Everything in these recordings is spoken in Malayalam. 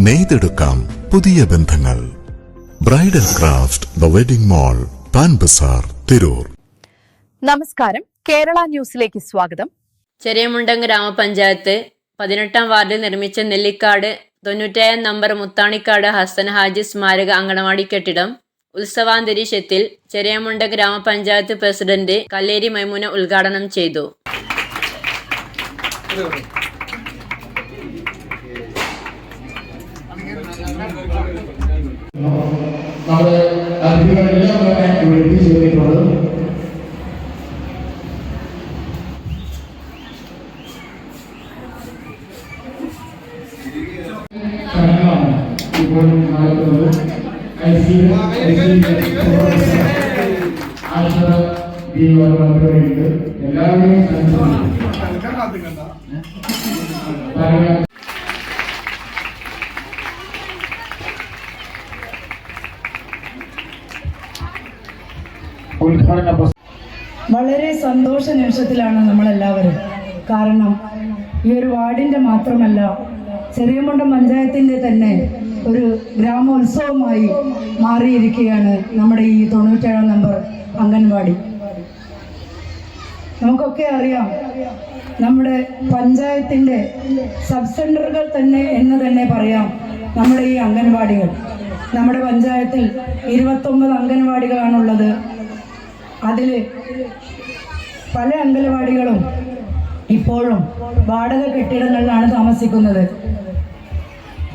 നെയ്തെടുക്കാം പുതിയ ബന്ധങ്ങൾ. Bridal craft the wedding mall, Pan Bazar, Tirur. നമസ്കാരം, കേരള ന്യൂസിലേക്ക് സ്വാഗതം. ചെറിയമുണ്ടം ഗ്രാമപഞ്ചായത്ത് 18-ാം വാർഡിൽ നിർമ്മിച്ച നെല്ലിക്കാട് 97 നമ്പർ മുത്താണിക്കാട് ഹസൻ ഹാജി സ്മാരക അങ്കണവാടി കെട്ടിടം ഉത്സവാന്തരീക്ഷത്തിൽ ചെറിയമുണ്ടം ഗ്രാമപഞ്ചായത്ത് പ്രസിഡന്റ് കല്ലേരി മൈമൂന ഉദ്ഘാടനം ചെയ്തു. നമ്മുടെ അതിഥികളെല്ലാം തന്നെ ഇവിടെ എത്തിച്ചേർന്നിട്ടുള്ളത്. ചടങ്ങാണ് ഇപ്പോൾ നടക്കുന്നത്. എല്ലാവരെയും വളരെ സന്തോഷ നിമിഷത്തിലാണ് നമ്മളെല്ലാവരും. കാരണം ഈ ഒരു വാർഡിൻ്റെ മാത്രമല്ല, ചെറിയമുണ്ടം പഞ്ചായത്തിൻ്റെ തന്നെ ഒരു ഗ്രാമോത്സവമായി മാറിയിരിക്കുകയാണ് നമ്മുടെ ഈ 97-ാം നമ്പർ അംഗൻവാടി. നമുക്കൊക്കെ അറിയാം, നമ്മുടെ പഞ്ചായത്തിൻ്റെ സബ് സെൻ്ററുകൾ തന്നെ എന്ന് തന്നെ പറയാം നമ്മുടെ ഈ അംഗൻവാടികൾ. നമ്മുടെ പഞ്ചായത്തിൽ 29 അംഗൻവാടികളാണുള്ളത്. അതിൽ പല അംഗനവാടികളും ഇപ്പോഴും വാടക കെട്ടിടങ്ങളിലാണ് താമസിക്കുന്നത്.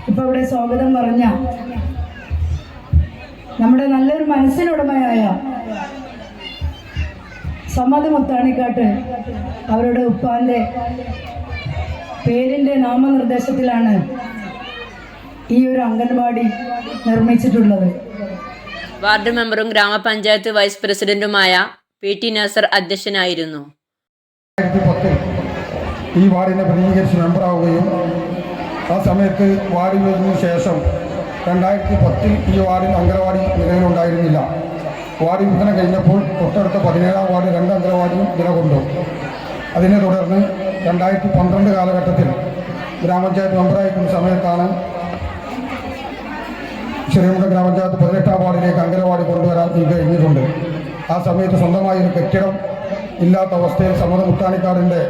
ഇപ്പോൾ ഇവിടെ സ്വാഗതം പറഞ്ഞ നമ്മുടെ നല്ലൊരു മനസ്സിനുടമയായ സമദ് മുത്താണിക്കാട്ട് അവരുടെ ഉപ്പാൻ്റെ പേരിൻ്റെ നാമനിർദ്ദേശത്തിലാണ് ഈ ഒരു അംഗൻവാടി നിർമ്മിച്ചിട്ടുള്ളത്. വാർഡ് മെമ്പറും ഗ്രാമപഞ്ചായത്ത് വൈസ് പ്രസിഡന്റുമായ PT നാസർ അധ്യക്ഷനായിരുന്നു. ഈ വാർഡിനെ പ്രതിനിധീകരിച്ച് മെമ്പറാവുകയും ആ സമയത്ത് വാർഡിൽ വരുന്നതിന് ശേഷം 2010 ഈ വാർഡിൽ അംഗനവാടി നിലവിലുണ്ടായിരുന്നില്ല. വാർഡ് വിഭജനം കഴിഞ്ഞപ്പോൾ തൊട്ടടുത്ത 17-ാം വാർഡ് 2 അംഗനവാടിയും നിലകൊണ്ടു. അതിനെ തുടർന്ന് 2012 കാലഘട്ടത്തിൽ ഗ്രാമപഞ്ചായത്ത് മെമ്പറായിരിക്കുന്ന സമയത്താണ് ചെറിയമുണ്ടം ഗ്രാമപഞ്ചായത്ത് 18-ാം വാർഡിലേക്ക് അംഗനവാടി കൊണ്ടുവരാൻ കഴിഞ്ഞിട്ടുണ്ട്. ആ സമയത്ത് സ്വന്തമായി ഒരു കെട്ടിടം ഇല്ലാത്ത അവസ്ഥയിൽ സമദ് മുത്താണിക്കാടിൻ്റെ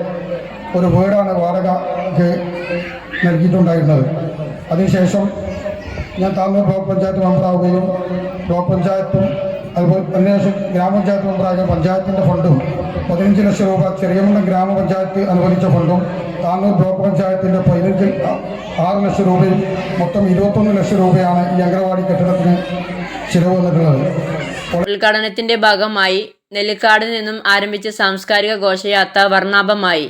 ഒരു വീടാണ് വാടകയ്ക്ക് നൽകിയിട്ടുണ്ടായിരുന്നത്. അതിനുശേഷം ഞാൻ താന്നൂർ ബ്ലോക്ക് പഞ്ചായത്ത് മെമ്പറാവുകയും ബ്ലോക്ക് പഞ്ചായത്തും അതുപോലെ അതിനുശേഷം ഗ്രാമപഞ്ചായത്ത് മെമ്പറായ പഞ്ചായത്തിൻ്റെ ഫണ്ടും 15 ലക്ഷം രൂപ ചെറിയമുണ്ടം ഗ്രാമപഞ്ചായത്ത് അനുവദിച്ച ഫണ്ടും താന്നൂർ ബ്ലോക്ക് പഞ്ചായത്തിൻ്റെ 6 ലക്ഷം രൂപയും മൊത്തം 21 ലക്ഷം രൂപയാണ് ഈ അംഗനവാടി കെട്ടിടത്തിന് ചിലവ് വന്നിട്ടുള്ളത്. ഉദ്ഘാടനത്തിന്റെ ഭാഗമായി നെല്ലിക്കാടിൽ നിന്നും ആരംഭിച്ച സാംസ്കാരിക ഘോഷയാത്ര വർണ്ണാഭമായി.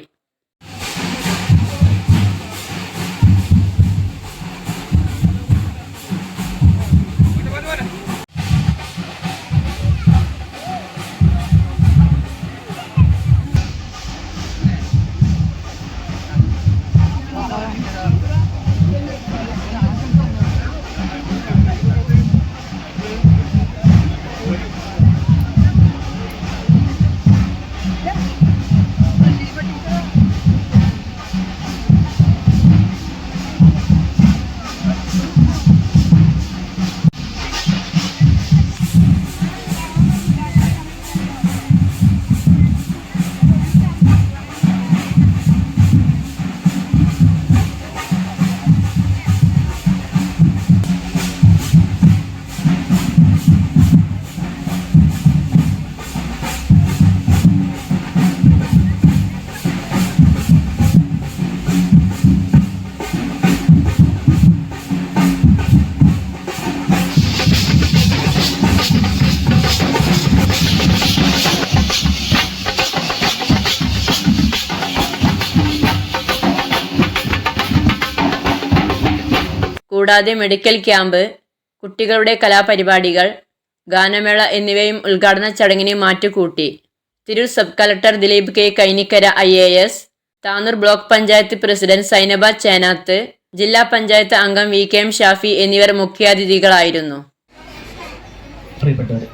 കൂടാതെ മെഡിക്കൽ ക്യാമ്പ്, കുട്ടികളുടെ കലാപരിപാടികൾ, ഗാനമേള എന്നിവയും ഉദ്ഘാടന ചടങ്ങിനെ മാറ്റുകൂട്ടി. Tirur sub collector Dileep K Kainikkara IAS, Tanur block panchayat president Sainaba Chenath, ജില്ലാ പഞ്ചായത്ത് അംഗം VKM ഷാഫി എന്നിവർ മുഖ്യാതിഥികളായിരുന്നു. പ്രിയപ്പെട്ടവർ,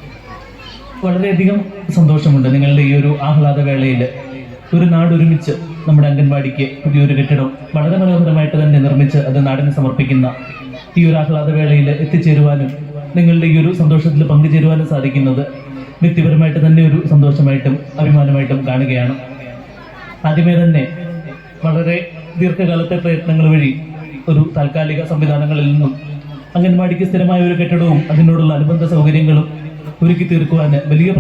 വളരെയധികം സന്തോഷമുണ്ട് നിങ്ങളുടെ ഈ ഒരു ആഹ്ലാദവേളയിൽ ഒരു നാടൊരുമിച്ച് നമ്മുടെ അംഗൻവാടിക്ക് പുതിയൊരു കെട്ടിടം വളരെ മനോഹരമായിട്ട് തന്നെ നിർമ്മിച്ച് അത് നാടിന് സമർപ്പിക്കുന്ന ഈ ഒരു ആഹ്ലാദവേളയിൽ എത്തിച്ചേരുവാനും നിങ്ങളുടെ ഈ ഒരു സന്തോഷത്തിൽ പങ്കുചേരുവാനും സാധിക്കുന്നത് വ്യക്തിപരമായിട്ട് തന്നെ ഒരു സന്തോഷമായിട്ടും അഭിമാനമായിട്ടും കാണുകയാണ്. ആദ്യമേ തന്നെ വളരെ ദീർഘകാലത്തെ പ്രയത്നങ്ങൾ വഴി ഒരു താൽക്കാലിക സംവിധാനങ്ങളിൽ നിന്നും അംഗൻവാടിക്ക് സ്ഥിരമായ ഒരു കെട്ടിടവും അതിനോടുള്ള അനുബന്ധ സൗകര്യങ്ങളും ഒരുക്കി തീർക്കുവാൻ വലിയ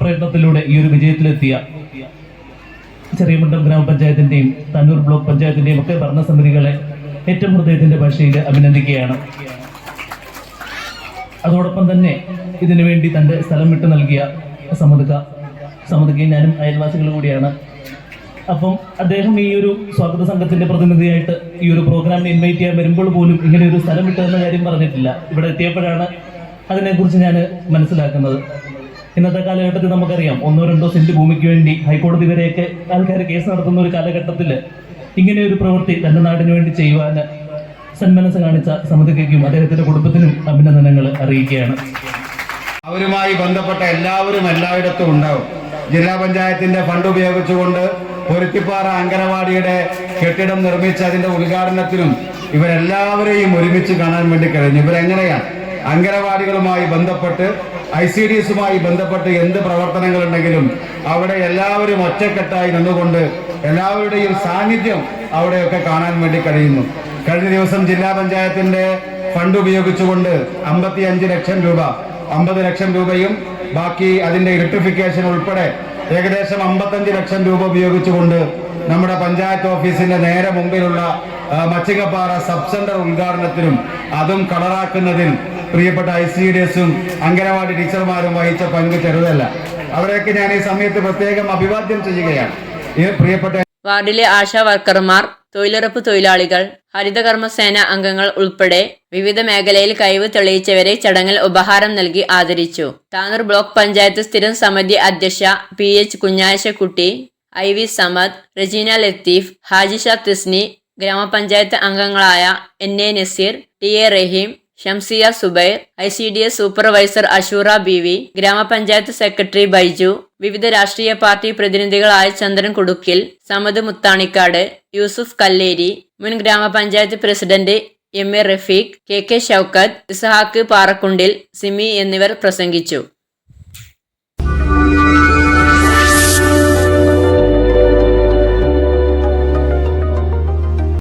പ്രയത്നത്തിലൂടെ ഈ ഒരു വിജയത്തിലെത്തിയ ചെറിയമുണ്ടം ഗ്രാമപഞ്ചായത്തിന്റെയും താനൂർ ബ്ലോക്ക് പഞ്ചായത്തിന്റെയും ഒക്കെ ഭരണസമിതികളെ ഏറ്റവും ഹൃദയത്തിന്റെ ഭാഷയിൽ അഭിനന്ദിക്കുകയാണ്. അതോടൊപ്പം തന്നെ ഇതിനു വേണ്ടി തന്റെ സ്ഥലം വിട്ടു നൽകിയ സമ്മതിക്കുകയും ഞാനും അയൽവാസികൾ കൂടിയാണ്. അപ്പം അദ്ദേഹം ഈ ഒരു സ്വാഗത സംഘത്തിന്റെ പ്രതിനിധിയായിട്ട് ഈ ഒരു പ്രോഗ്രാമിന് ഇൻവൈറ്റ് ചെയ്യാൻ വരുമ്പോൾ പോലും ഇങ്ങനെ ഒരു സ്ഥലം വിട്ടതെന്ന കാര്യം പറഞ്ഞിട്ടില്ല. ഇവിടെ എത്തിയപ്പോഴാണ് അതിനെക്കുറിച്ച് ഞാൻ മനസ്സിലാക്കുന്നത്. ഇന്നത്തെ കാലഘട്ടത്തിൽ നമുക്കറിയാം 1-2 സെന്റ് ഭൂമിക്ക് വേണ്ടി ഹൈക്കോടതി വരെയൊക്കെ ആൾക്കാർ കേസ് നടത്തുന്ന ഒരു കാലഘട്ടത്തിൽ ഇങ്ങനെ ഒരു പ്രവൃത്തി തന്റെ നാടിന് വേണ്ടി ചെയ്യുവാൻ സന്മനസ് കാണിച്ച സമിതിക്കും അദ്ദേഹത്തിന്റെ കുടുംബത്തിനും അഭിനന്ദനങ്ങൾ അറിയിക്കുകയാണ്. അവരുമായി ബന്ധപ്പെട്ട എല്ലാവരും എല്ലായിടത്തും ഉണ്ടാവും. ജില്ലാ പഞ്ചായത്തിന്റെ ഫണ്ട് ഉപയോഗിച്ചുകൊണ്ട് പൊരുത്തിപ്പാറ അങ്കനവാടിയുടെ കെട്ടിടം നിർമ്മിച്ച് അതിന്റെ ഉദ്ഘാടനത്തിനും ഇവരെല്ലാവരെയും ഒരുമിച്ച് കാണാൻ വേണ്ടി കഴിഞ്ഞു. ഇവരെങ്ങനെയാണ് അങ്കനവാടികളുമായി ബന്ധപ്പെട്ട് ICDSുമായി ബന്ധപ്പെട്ട് എന്ത് പ്രവർത്തനങ്ങളുണ്ടെങ്കിലും അവിടെ എല്ലാവരും ഒറ്റക്കെട്ടായി നിന്നുകൊണ്ട് എല്ലാവരുടെയും സാന്നിധ്യം അവിടെയൊക്കെ കാണാൻ വേണ്ടി കഴിയുന്നു. കഴിഞ്ഞ ദിവസം ജില്ലാ പഞ്ചായത്തിന്റെ ഫണ്ട് ഉപയോഗിച്ചുകൊണ്ട് 55 ലക്ഷം രൂപ, 50 ലക്ഷം രൂപയും ബാക്കി അതിന്റെ ഇലക്ട്രിഫിക്കേഷൻ ഉൾപ്പെടെ ഏകദേശം 55 ലക്ഷം രൂപ ഉപയോഗിച്ചുകൊണ്ട് നമ്മുടെ പഞ്ചായത്ത് ഓഫീസിന്റെ നേരെ മുമ്പിലുള്ള മച്ചിങ്ങപ്പാറ സബ് സെന്റർ ഉദ്ഘാടനത്തിനും അതും കളറാക്കുന്നതിൽ പ്രിയപ്പെട്ട ICDSും അംഗനവാടി ടീച്ചർമാരും വഹിച്ച പങ്ക് ചെറുതല്ല. അവരെയൊക്കെ ഞാൻ ഈ സമയത്ത് പ്രത്യേകം അഭിവാദ്യം ചെയ്യുകയാണ്. ഈ പ്രിയപ്പെട്ട വാർഡിലെ ആശാ വർക്കർമാർ, തൊഴിലുറപ്പ് തൊഴിലാളികൾ, ഹരിതകർമ്മസേന അംഗങ്ങൾ ഉൾപ്പെടെ വിവിധ മേഖലയിൽ കഴിവ് തെളിയിച്ചവരെ ചടങ്ങിൽ ഉപഹാരം നൽകി ആദരിച്ചു. താനൂർ ബ്ലോക്ക് പഞ്ചായത്ത് സ്ഥിരം സമിതി അധ്യക്ഷ PH കുഞ്ഞാശക്കുട്ടി, IV സമദ്, റജീന ലത്തീഫ്, ഹാജിഷ തിസ്നി, ഗ്രാമപഞ്ചായത്ത് അംഗങ്ങളായ NA Naseer, TA Rahim, Shamsiya Zubair, ICDS supervisor Ashura BV, ഗ്രാമപഞ്ചായത്ത് സെക്രട്ടറി ബൈജു, വിവിധ രാഷ്ട്രീയ പാർട്ടി പ്രതിനിധികളായ ചന്ദ്രൻ കുടുക്കിൽ, സമദ് മുത്താണിക്കാട്, യൂസുഫ് കല്ലേരി, മുൻ ഗ്രാമപഞ്ചായത്ത് president MA Rafeeq, KK Shoukath, Ishaq Parakkundil, Simi എന്നിവർ പ്രസംഗിച്ചു.